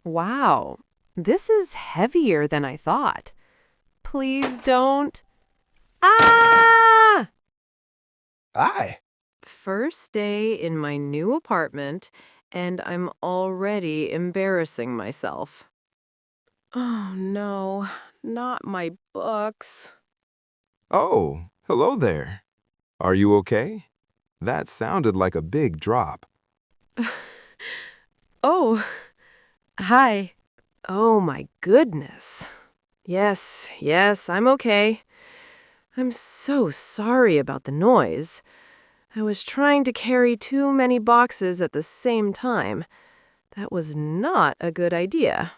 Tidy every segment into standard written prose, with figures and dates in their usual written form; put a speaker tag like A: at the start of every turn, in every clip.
A: Wow, this is heavier than I thought. Please don't. Ah!
B: Hi.
A: First day in my new apartment, and I'm already embarrassing myself. Oh no, not my books.
B: Oh, hello there. Are you okay? That sounded like a big drop.
A: Oh, hi. Oh my goodness. Yes, I'm okay. I'm so sorry about the noise. I was trying to carry too many boxes at the same time. That was not a good idea.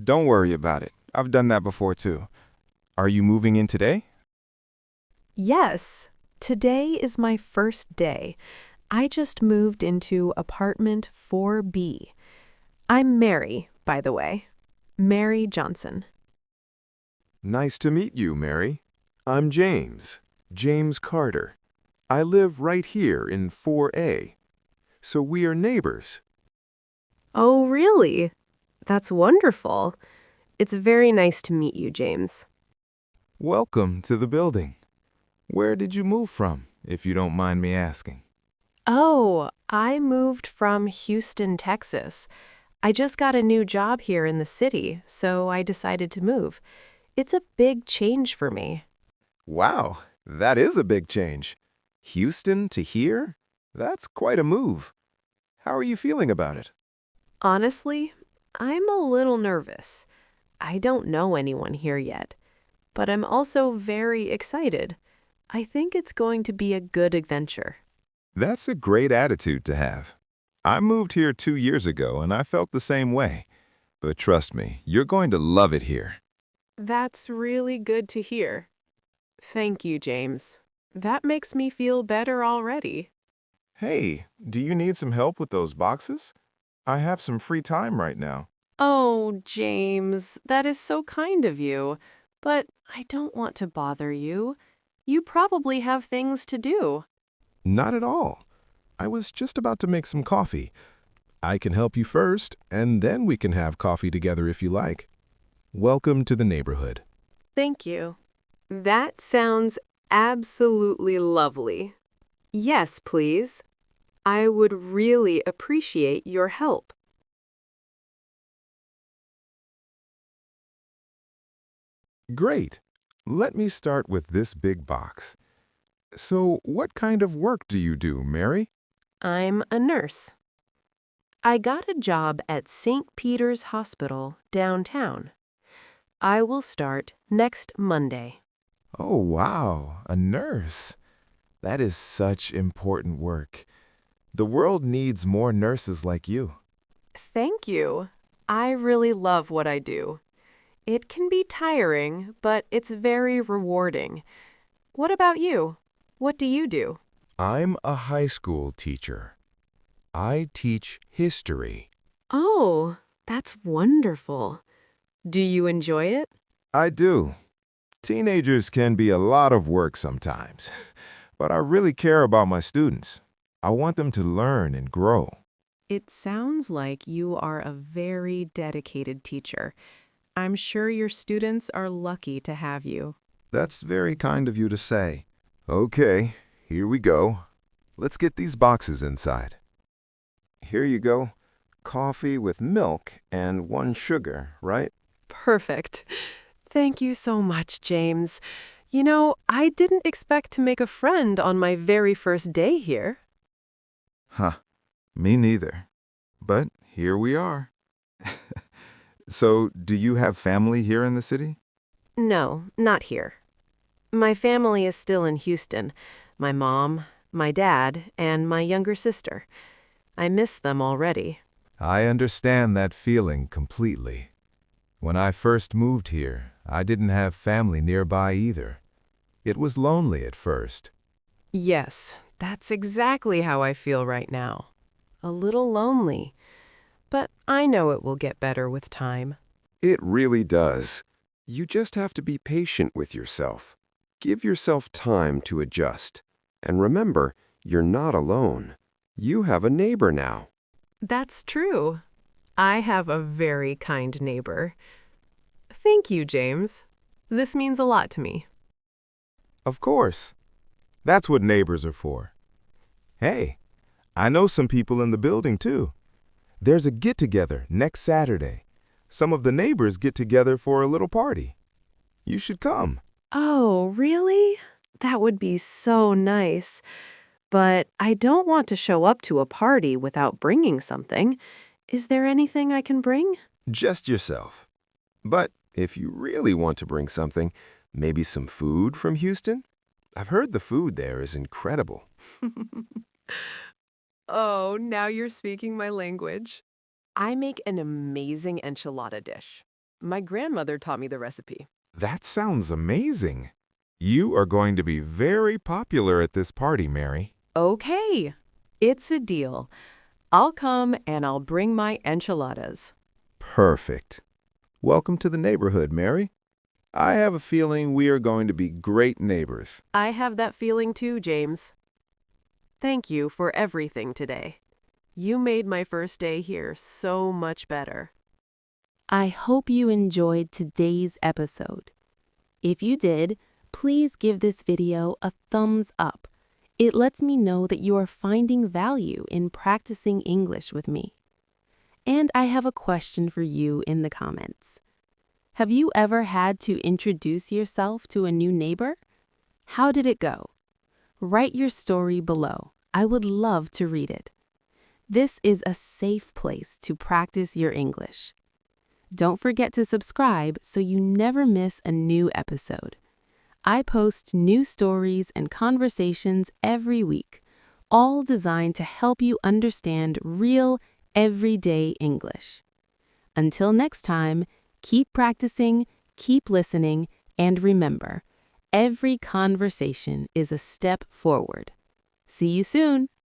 B: Don't worry about it. I've done that before too. Are you moving in today?
A: Yes, today is my first day. I just moved into apartment 4B. I'm Mary, by the way. Mary Johnson.
B: Nice to meet you, Mary. I'm James. James Carter. I live right here in 4A. So we are neighbors.
A: Oh, really? That's wonderful. It's very nice to meet you, James.
B: Welcome to the building. Where did you move from, if you don't mind me asking?
A: Oh, I moved from Houston, Texas. I just got a new job here in the city, so I decided to move. It's a big change for me.
B: Wow, that is a big change. Houston to here? That's quite a move. How are you feeling about it?
A: Honestly, I'm a little nervous. I don't know anyone here yet, but I'm also very excited. I think it's going to be a good adventure.
B: That's a great attitude to have. I moved here 2 years ago and I felt the same way. But trust me, you're going to love it here.
A: That's really good to hear. Thank you, James. That makes me feel better already.
B: Hey, do you need some help with those boxes? I have some free time right now.
A: Oh, James, that is so kind of you. But I don't want to bother you. You probably have things to do.
B: Not at all. I was just about to make some coffee. I can help you first, and then we can have coffee together if you like. Welcome to the neighborhood.
A: Thank you. That sounds absolutely lovely. Yes, please. I would really appreciate your help.
B: Great. Let me start with this big box. So, what kind of work do you do, Mary?
A: I'm a nurse. I got a job at St. Peter's Hospital downtown. I will start next Monday.
B: Oh, wow, a nurse. That is such important work. The world needs more nurses like you.
A: Thank you. I really love what I do. It can be tiring, but it's very rewarding. What about you? What do you do?
B: I'm a high school teacher. I teach history.
A: Oh, that's wonderful. Do you enjoy it?
B: I do. Teenagers can be a lot of work sometimes, but I really care about my students. I want them to learn and grow.
A: It sounds like you are a very dedicated teacher. I'm sure your students are lucky to have you.
B: That's very kind of you to say. Okay, here we go. Let's get these boxes inside. Here you go. Coffee with milk and 1 sugar, right?
A: Perfect. Thank you so much, James. You know, I didn't expect to make a friend on my very first day here.
B: Huh, me neither. But here we are. So, do you have family here in the city?
A: No, not here. My family is still in Houston. My mom, my dad, and my younger sister. I miss them already.
B: I understand that feeling completely. When I first moved here, I didn't have family nearby either. It was lonely at first.
A: Yes, that's exactly how I feel right now. A little lonely. But I know it will get better with time.
C: It really does. You just have to be patient with yourself. Give yourself time to adjust. And remember, you're not alone. You have a neighbor now.
A: That's true. I have a very kind neighbor. Thank you, James. This means a lot to me.
B: Of course. That's what neighbors are for. Hey, I know some people in the building too. There's a get-together next Saturday. Some of the neighbors get together for a little party. You should come.
A: Oh, really? That would be so nice. But I don't want to show up to a party without bringing something. Is there anything I can bring?
C: Just yourself. But if you really want to bring something, maybe some food from Houston? I've heard the food there is incredible.
A: Oh, now you're speaking my language. I make an amazing enchilada dish. My grandmother taught me the recipe.
B: That sounds amazing. You are going to be very popular at this party, Mary.
A: Okay, it's a deal. I'll come and I'll bring my enchiladas.
B: Perfect. Welcome to the neighborhood, Mary. I have a feeling we are going to be great neighbors.
A: I have that feeling too, James. Thank you for everything today. You made my first day here so much better.
D: I hope you enjoyed today's episode. If you did, please give this video a thumbs up. It lets me know that you are finding value in practicing English with me. And I have a question for you in the comments. Have you ever had to introduce yourself to a new neighbor? How did it go? Write your story below. I would love to read it. This is a safe place to practice your English. Don't forget to subscribe so you never miss a new episode. I post new stories and conversations every week, all designed to help you understand real, everyday English. Until next time, keep practicing, keep listening, and remember, every conversation is a step forward. See you soon!